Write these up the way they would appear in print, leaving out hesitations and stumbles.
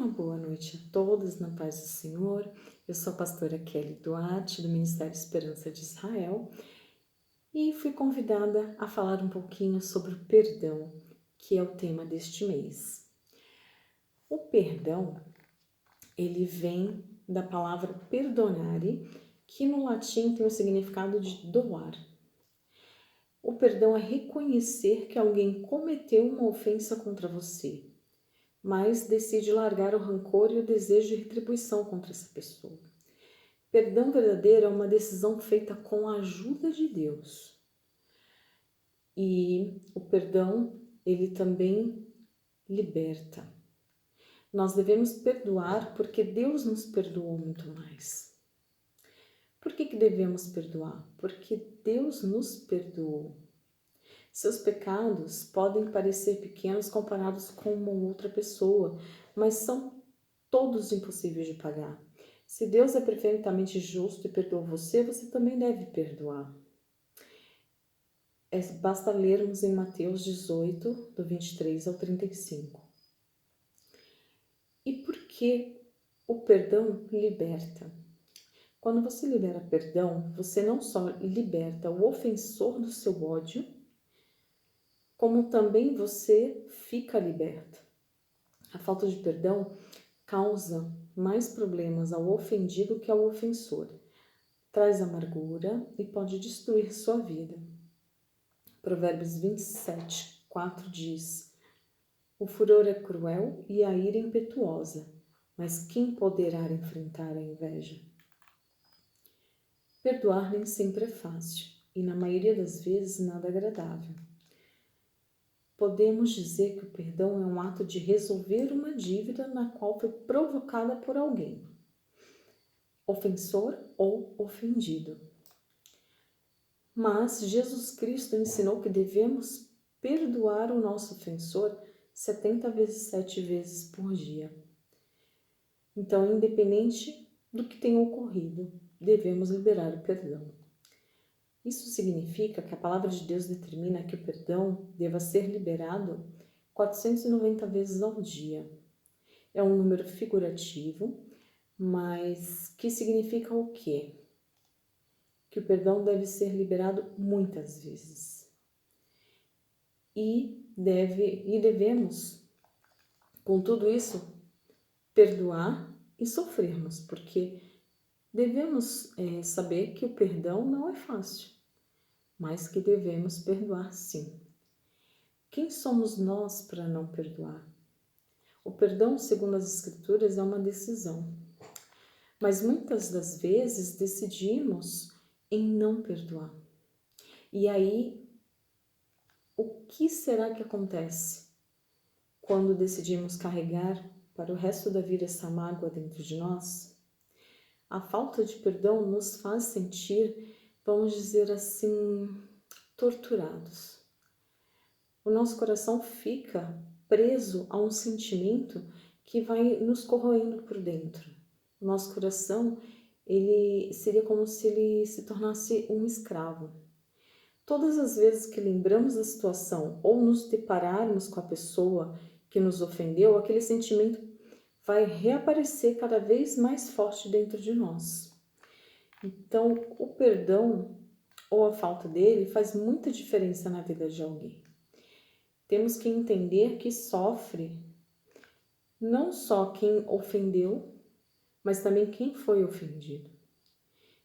Uma boa noite a todos, na paz do Senhor. Eu sou a pastora Kelly Duarte, do Ministério Esperança de Israel, e fui convidada a falar um pouquinho sobre o perdão, que é o tema deste mês. O perdão, ele vem da palavra perdonare, que no latim tem o significado de doar. O perdão é reconhecer que alguém cometeu uma ofensa contra você, mas decide largar o rancor e o desejo de retribuição contra essa pessoa. Perdão verdadeiro é uma decisão feita com a ajuda de Deus. E o perdão, ele também liberta. Nós devemos perdoar porque Deus nos perdoou muito mais. Por que devemos perdoar? Porque Deus nos perdoou. Seus pecados podem parecer pequenos comparados com uma outra pessoa, mas são todos impossíveis de pagar. Se Deus é perfeitamente justo e perdoou você, você também deve perdoar. Basta lermos em Mateus 18, do 23 ao 35. E por que o perdão liberta? Quando você libera perdão, você não só liberta o ofensor do seu ódio, como também você fica liberto. A falta de perdão causa mais problemas ao ofendido que ao ofensor. Traz amargura e pode destruir sua vida. Provérbios 27, 4 diz: o furor é cruel e a ira impetuosa, mas quem poderá enfrentar a inveja? Perdoar nem sempre é fácil e, na maioria das vezes, nada agradável. Podemos dizer que o perdão é um ato de resolver uma dívida na qual foi provocada por alguém, ofensor ou ofendido. Mas Jesus Cristo ensinou que devemos perdoar o nosso ofensor 70 vezes 7 vezes por dia. Então, independente do que tenha ocorrido, devemos liberar o perdão. Isso significa que a palavra de Deus determina que o perdão deva ser liberado 490 vezes ao dia. É um número figurativo, mas que significa o quê? Que o perdão deve ser liberado muitas vezes. E devemos, com tudo isso, perdoar e sofrermos, porque devemos saber que o perdão não é fácil, mas que devemos perdoar sim. Quem somos nós para não perdoar? O perdão, segundo as Escrituras, é uma decisão, mas muitas das vezes decidimos em não perdoar. E aí, o que será que acontece quando decidimos carregar para o resto da vida essa mágoa dentro de nós? A falta de perdão nos faz sentir, vamos dizer assim, torturados. O nosso coração fica preso a um sentimento que vai nos corroendo por dentro. O nosso coração, ele seria como se ele se tornasse um escravo. Todas as vezes que lembramos da situação ou nos depararmos com a pessoa que nos ofendeu, aquele sentimento vai reaparecer cada vez mais forte dentro de nós. Então, o perdão ou a falta dele faz muita diferença na vida de alguém. Temos que entender que sofre não só quem ofendeu, mas também quem foi ofendido.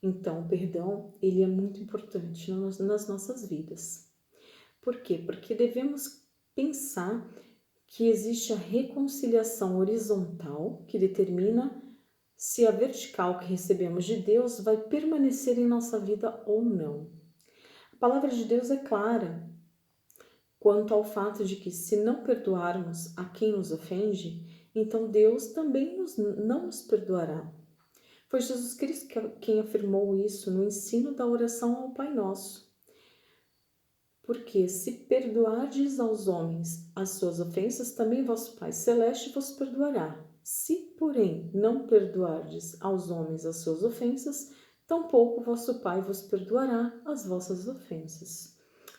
Então, o perdão, ele é muito importante nas nossas vidas. Por quê? Porque devemos pensar que existe a reconciliação horizontal, que determina se a vertical que recebemos de Deus vai permanecer em nossa vida ou não. A palavra de Deus é clara quanto ao fato de que, se não perdoarmos a quem nos ofende, então Deus também não nos perdoará. Foi Jesus Cristo quem afirmou isso no ensino da oração ao Pai Nosso. Porque se perdoardes aos homens as suas ofensas, também vosso Pai Celeste vos perdoará. Se, porém, não perdoardes aos homens as suas ofensas, tampouco vosso Pai vos perdoará as vossas ofensas.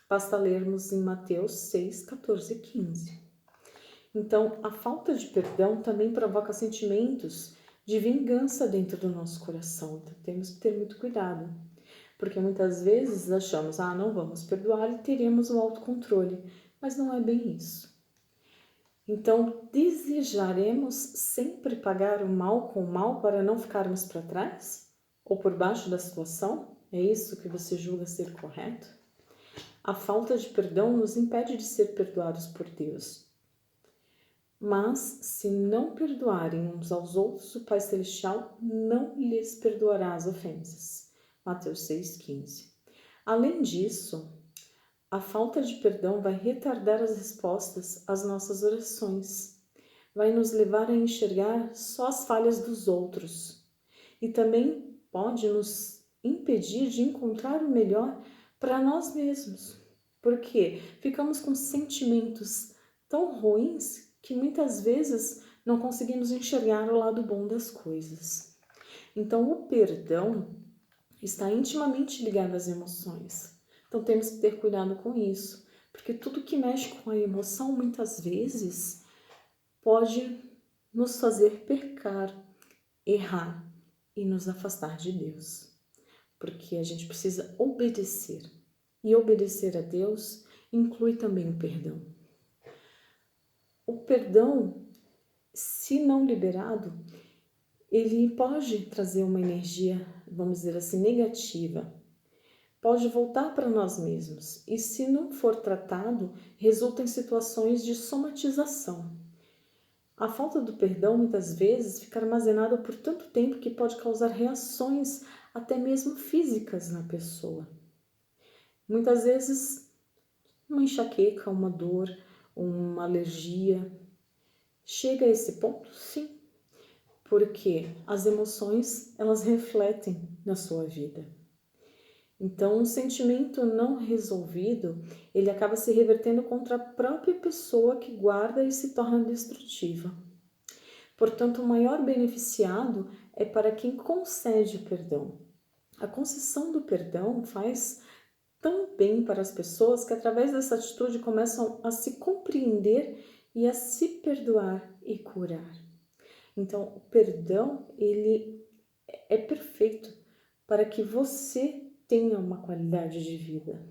Basta lermos em Mateus 6, 14 e 15. Então, a falta de perdão também provoca sentimentos de vingança dentro do nosso coração. Então, temos que ter muito cuidado, porque muitas vezes achamos, não vamos perdoar e teremos o autocontrole, mas não é bem isso. Então, desejaremos sempre pagar o mal com o mal para não ficarmos para trás? Ou por baixo da situação? É isso que você julga ser correto? A falta de perdão nos impede de ser perdoados por Deus. Mas, se não perdoarem uns aos outros, o Pai Celestial não lhes perdoará as ofensas. Mateus 6,15. Além disso, a falta de perdão vai retardar as respostas às nossas orações. Vai nos levar a enxergar só as falhas dos outros. E também pode nos impedir de encontrar o melhor para nós mesmos. Porque ficamos com sentimentos tão ruins que muitas vezes não conseguimos enxergar o lado bom das coisas. Então, o perdão está intimamente ligado às emoções. Então, temos que ter cuidado com isso, porque tudo que mexe com a emoção, muitas vezes, pode nos fazer pecar, errar e nos afastar de Deus. Porque a gente precisa obedecer. E obedecer a Deus inclui também o perdão. O perdão, se não liberado, ele pode trazer uma energia, vamos dizer assim, negativa. Pode voltar para nós mesmos e, se não for tratado, resulta em situações de somatização. A falta do perdão, muitas vezes, fica armazenada por tanto tempo que pode causar reações até mesmo físicas na pessoa. Muitas vezes, uma enxaqueca, uma dor, uma alergia. Chega a esse ponto? Sim, porque as emoções, elas refletem na sua vida. Então, um sentimento não resolvido, ele acaba se revertendo contra a própria pessoa que guarda e se torna destrutiva. Portanto, o maior beneficiado é para quem concede o perdão. A concessão do perdão faz tão bem para as pessoas que, através dessa atitude, começam a se compreender e a se perdoar e curar. Então, o perdão, ele é perfeito para que você tenha uma qualidade de vida.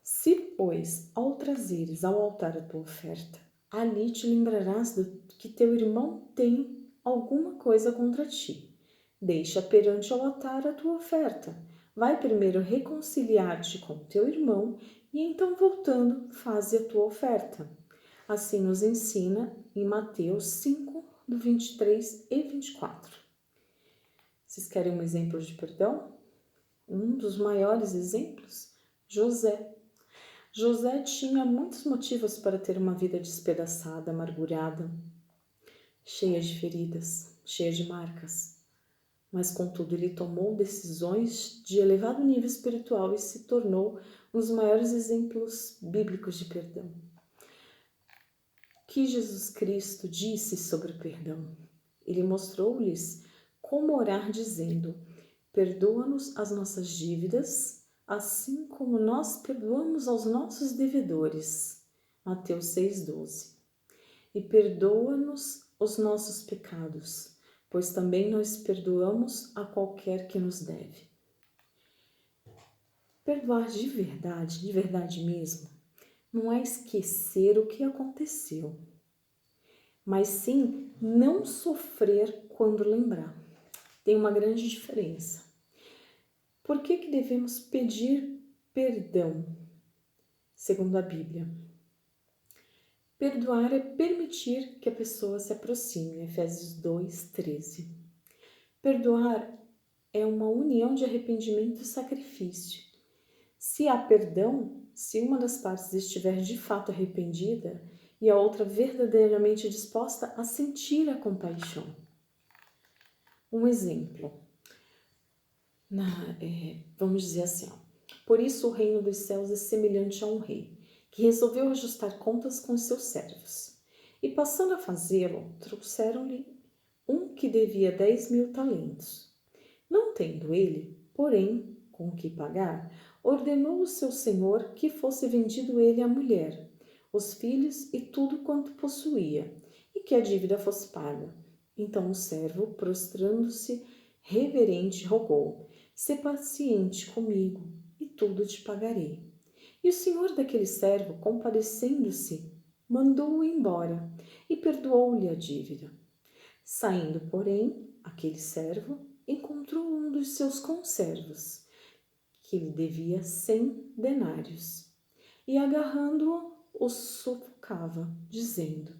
Se, pois, ao trazeres ao altar a tua oferta, ali te lembrarás que teu irmão tem alguma coisa contra ti. Deixa perante ao altar a tua oferta. Vai primeiro reconciliar-te com teu irmão e então, voltando, faze a tua oferta. Assim nos ensina em Mateus 5, do 23 e 24. Vocês querem um exemplo de perdão? Um dos maiores exemplos? José. José tinha muitos motivos para ter uma vida despedaçada, amargurada, cheia de feridas, cheia de marcas. Mas, contudo, ele tomou decisões de elevado nível espiritual e se tornou um dos maiores exemplos bíblicos de perdão. O que Jesus Cristo disse sobre o perdão? Ele mostrou-lhes como orar, dizendo: perdoa-nos as nossas dívidas, assim como nós perdoamos aos nossos devedores. Mateus 6,12. E perdoa-nos os nossos pecados, pois também nós perdoamos a qualquer que nos deve. Perdoar de verdade mesmo, não é esquecer o que aconteceu, mas sim não sofrer quando lembrar. Tem uma grande diferença. Por que devemos pedir perdão, segundo a Bíblia? Perdoar é permitir que a pessoa se aproxime, Efésios 2:13. Perdoar é uma união de arrependimento e sacrifício. Se há perdão, se uma das partes estiver de fato arrependida e a outra verdadeiramente disposta a sentir a compaixão. Um exemplo, vamos dizer assim, por isso o reino dos céus é semelhante a um rei, que resolveu ajustar contas com seus servos. E passando a fazê-lo, trouxeram-lhe um que devia 10.000 talentos. Não tendo ele, porém, com o que pagar, ordenou o seu senhor que fosse vendido ele à mulher, os filhos e tudo quanto possuía, e que a dívida fosse paga. Então o servo, prostrando-se reverente, rogou: Sê paciente comigo, e tudo te pagarei. E o senhor daquele servo, compadecendo-se, mandou-o embora e perdoou-lhe a dívida. Saindo, porém, aquele servo encontrou um dos seus conservos, que lhe devia 100 denários, e agarrando-o, o sufocava, dizendo: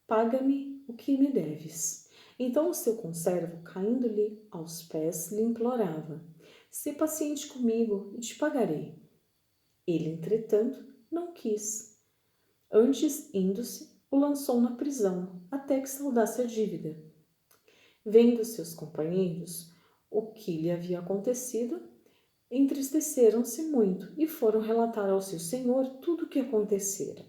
Paga-me o que me deves. Então o seu conservo, caindo-lhe aos pés, lhe implorava: Sê paciente comigo e te pagarei. Ele, entretanto, não quis. Antes, indo-se, o lançou na prisão, até que saudasse a dívida. Vendo seus companheiros o que lhe havia acontecido, entristeceram-se muito e foram relatar ao seu senhor tudo o que acontecera.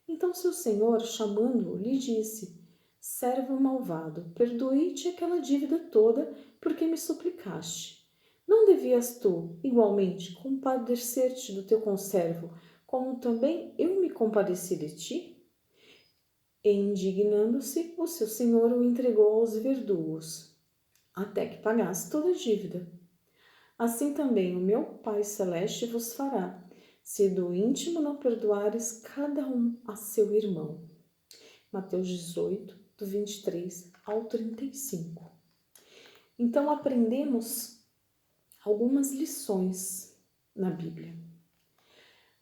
Então seu senhor, chamando-o, lhe disse: Servo malvado, perdoei-te aquela dívida toda porque me suplicaste. Não devias tu, igualmente, compadecer-te do teu conservo, como também eu me compadeci de ti? E, indignando-se, o seu senhor o entregou aos verdugos, até que pagasse toda a dívida. Assim também o meu Pai Celeste vos fará, se do íntimo não perdoares cada um a seu irmão. Mateus 18, do 23 ao 35. Então aprendemos algumas lições na Bíblia.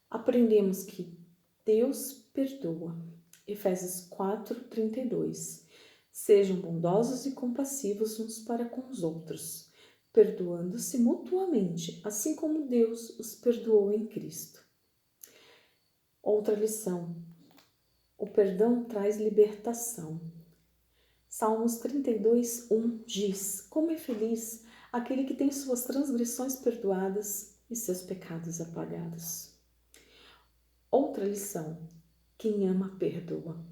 Aprendemos que Deus perdoa. Efésios 4, 32. Sejam bondosos e compassivos uns para com os outros, perdoando-se mutuamente, assim como Deus os perdoou em Cristo. Outra lição: o perdão traz libertação. Salmos 32, 1 diz: Como é feliz aquele que tem suas transgressões perdoadas e seus pecados apagados. Outra lição: quem ama, perdoa.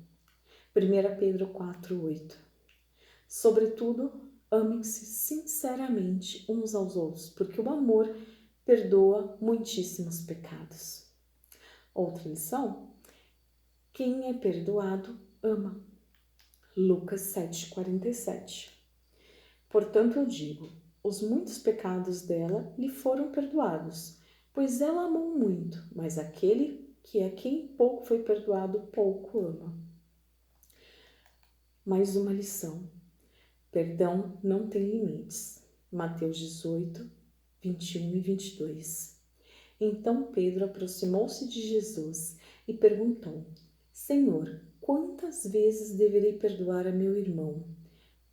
1 Pedro 4, 8. Sobretudo, amem-se sinceramente uns aos outros, porque o amor perdoa muitíssimos pecados. Outra lição: quem é perdoado, ama. Lucas 7,47. Portanto, eu digo, os muitos pecados dela lhe foram perdoados, pois ela amou muito, mas aquele que a quem pouco foi perdoado, pouco ama. Mais uma lição: perdão não tem limites. Mateus 18, 21 e 22. Então Pedro aproximou-se de Jesus e perguntou: Senhor, quantas vezes deverei perdoar a meu irmão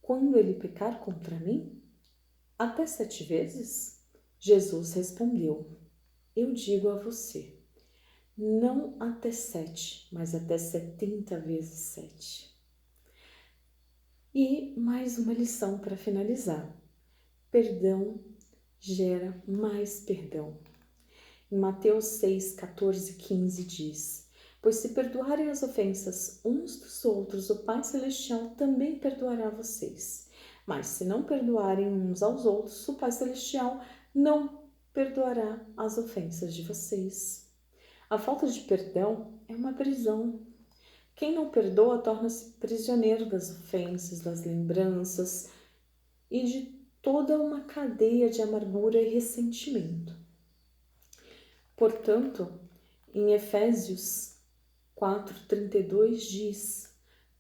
quando ele pecar contra mim? Até 7 vezes? Jesus respondeu: Eu digo a você, não até 7, mas até 70 vezes 7. E mais uma lição para finalizar: perdão gera mais perdão. Em Mateus 6, 14 e 15 diz: Pois se perdoarem as ofensas uns dos outros, o Pai Celestial também perdoará vocês. Mas se não perdoarem uns aos outros, o Pai Celestial não perdoará as ofensas de vocês. A falta de perdão é uma prisão. Quem não perdoa torna-se prisioneiro das ofensas, das lembranças e de toda uma cadeia de amargura e ressentimento. Portanto, em Efésios 4:32 diz: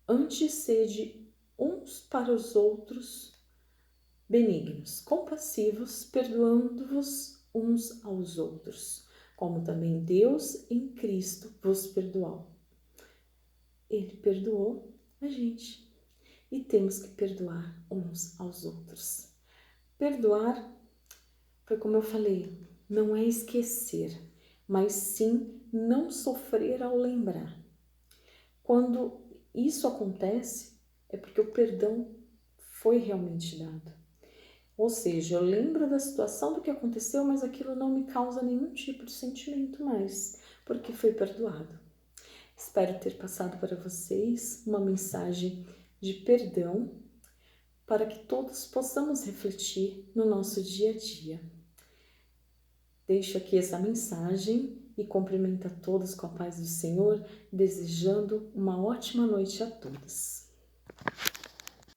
Antes sede uns para os outros benignos, compassivos, perdoando-vos uns aos outros, como também Deus em Cristo vos perdoou. Ele perdoou a gente e temos que perdoar uns aos outros. Perdoar, foi como eu falei, não é esquecer, mas sim não sofrer ao lembrar. Quando isso acontece, é porque o perdão foi realmente dado. Ou seja, eu lembro da situação do que aconteceu, mas aquilo não me causa nenhum tipo de sentimento mais, porque foi perdoado. Espero ter passado para vocês uma mensagem de perdão para que todos possamos refletir no nosso dia a dia. Deixo aqui essa mensagem e cumprimento a todos com a paz do Senhor, desejando uma ótima noite a todos.